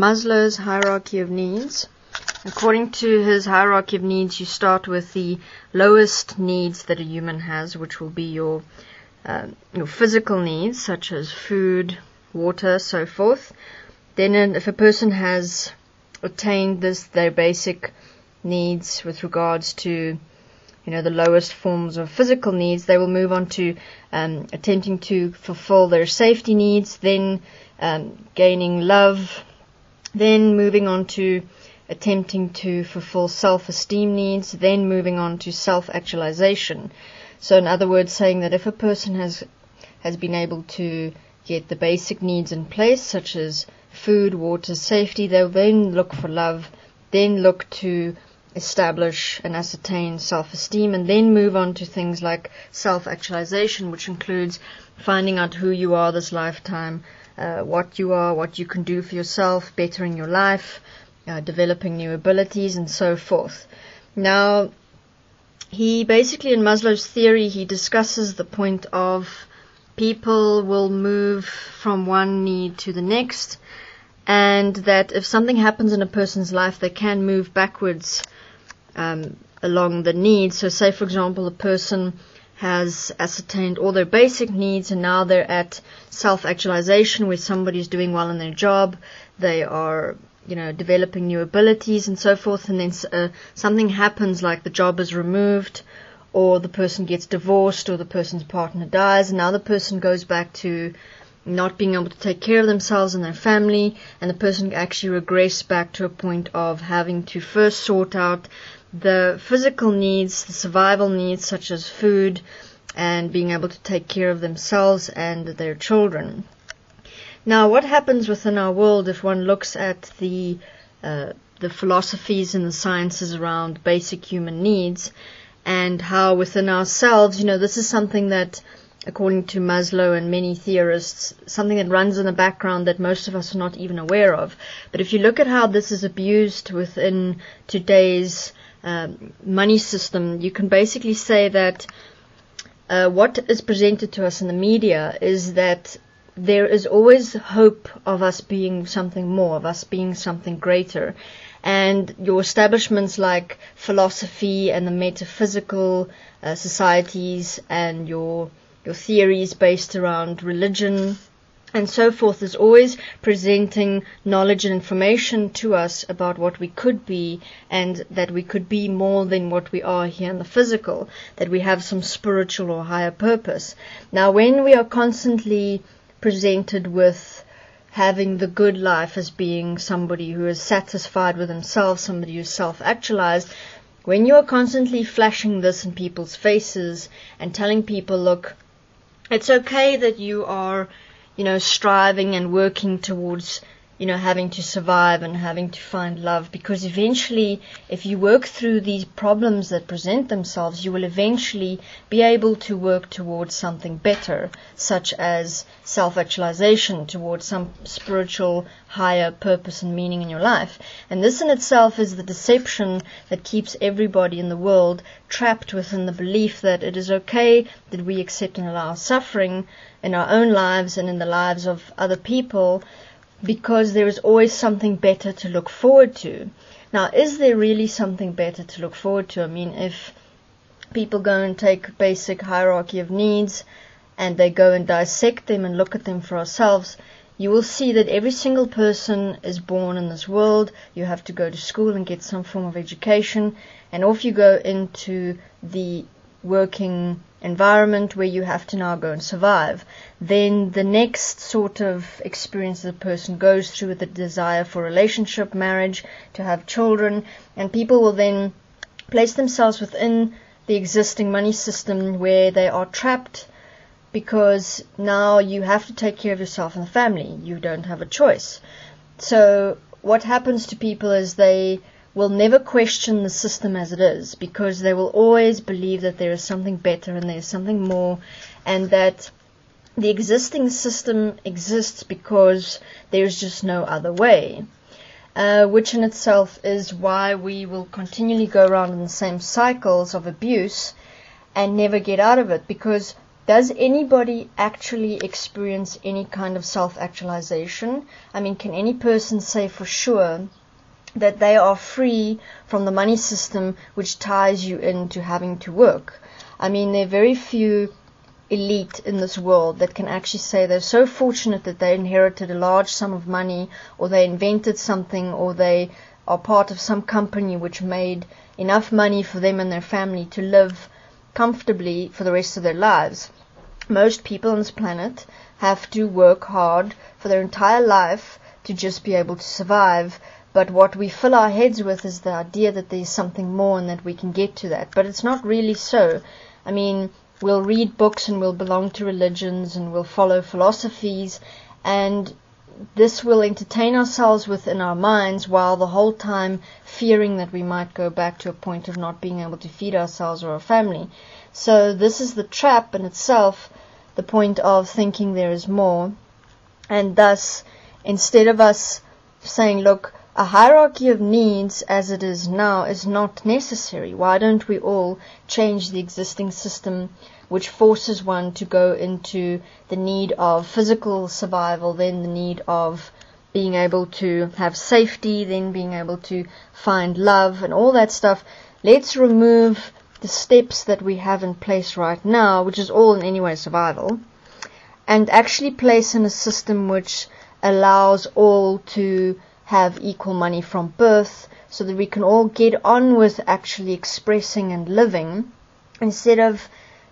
Maslow's hierarchy of needs. According to his hierarchy of needs, you start with the lowest needs that a human has, which will be your physical needs, such as food, water, so forth. Then if a person has attained their basic needs with regards to the lowest forms of physical needs, they will move on to attempting to fulfill their safety needs, then gaining love, then moving on to attempting to fulfill self-esteem needs, then moving on to self-actualization. So in other words, saying that if a person has been able to get the basic needs in place, such as food, water, safety, they'll then look for love, then look to establish and ascertain self-esteem, and then move on to things like self-actualization, which includes finding out who you are this lifetime, what you are, what you can do for yourself, bettering your life, developing new abilities, and so forth. Now, he basically, in Maslow's theory, he discusses the point of people will move from one need to the next, and that if something happens in a person's life, they can move backwards along the needs. So say, for example, a person has ascertained all their basic needs, and now they're at self-actualization, where somebody's doing well in their job, they are developing new abilities and so forth, and then something happens, like the job is removed, or the person gets divorced, or the person's partner dies, and now the person goes back to not being able to take care of themselves and their family, and the person actually regress back to a point of having to first sort out the physical needs, the survival needs, such as food, and being able to take care of themselves and their children. Now, what happens within our world if one looks at the philosophies and the sciences around basic human needs, and how within ourselves, this is something that, according to Maslow and many theorists, something that runs in the background that most of us are not even aware of. But if you look at how this is abused within today's money system, you can basically say that what is presented to us in the media is that there is always hope of us being something more, of us being something greater. And your establishments like philosophy and the metaphysical societies, and your theories based around religion and so forth, is always presenting knowledge and information to us about what we could be, and that we could be more than what we are here in the physical, that we have some spiritual or higher purpose. Now, when we are constantly presented with having the good life as being somebody who is satisfied with himself, somebody who's self-actualized, when you are constantly flashing this in people's faces and telling people, look, it's okay that you are, striving and working towards, having to survive and having to find love, because eventually, if you work through these problems that present themselves, you will eventually be able to work towards something better, such as self-actualization, towards some spiritual higher purpose and meaning in your life. And this in itself is the deception that keeps everybody in the world trapped within the belief that it is okay that we accept and allow suffering in our own lives and in the lives of other people, because there is always something better to look forward to. Now, is there really something better to look forward to? I mean, if people go and take basic hierarchy of needs and they go and dissect them and look at them for ourselves, you will see that every single person is born in this world. You have to go to school and get some form of education, and off you go into the working environment where you have to now go and survive. Then the next sort of experience that a person goes through with the desire for relationship, marriage, to have children, and people will then place themselves within the existing money system where they are trapped, because now you have to take care of yourself and the family. You don't have a choice. So what happens to people is they will never question the system as it is, because they will always believe that there is something better and there is something more, and that the existing system exists because there's just no other way, which in itself is why we will continually go around in the same cycles of abuse and never get out of it, because does anybody actually experience any kind of self-actualization? I mean, can any person say for sure that they are free from the money system which ties you into having to work? I mean, there are very few elite in this world that can actually say they're so fortunate that they inherited a large sum of money, or they invented something, or they are part of some company which made enough money for them and their family to live comfortably for the rest of their lives. Most people on this planet have to work hard for their entire life to just be able to survive. But what we fill our heads with is the idea that there's something more and that we can get to that. But it's not really so. I mean, we'll read books and we'll belong to religions and we'll follow philosophies, and this will entertain ourselves within our minds while the whole time fearing that we might go back to a point of not being able to feed ourselves or our family. So this is the trap in itself, the point of thinking there is more. And thus, instead of us saying, look, a hierarchy of needs as it is now is not necessary, why don't we all change the existing system which forces one to go into the need of physical survival, then the need of being able to have safety, then being able to find love and all that stuff. Let's remove the steps that we have in place right now, which is all in any way survival, and actually place in a system which allows all to have equal money from birth, so that we can all get on with actually expressing and living, instead of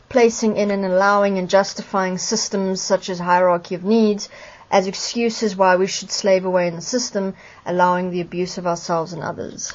placing in and allowing and justifying systems such as hierarchy of needs as excuses why we should slave away in the system, allowing the abuse of ourselves and others.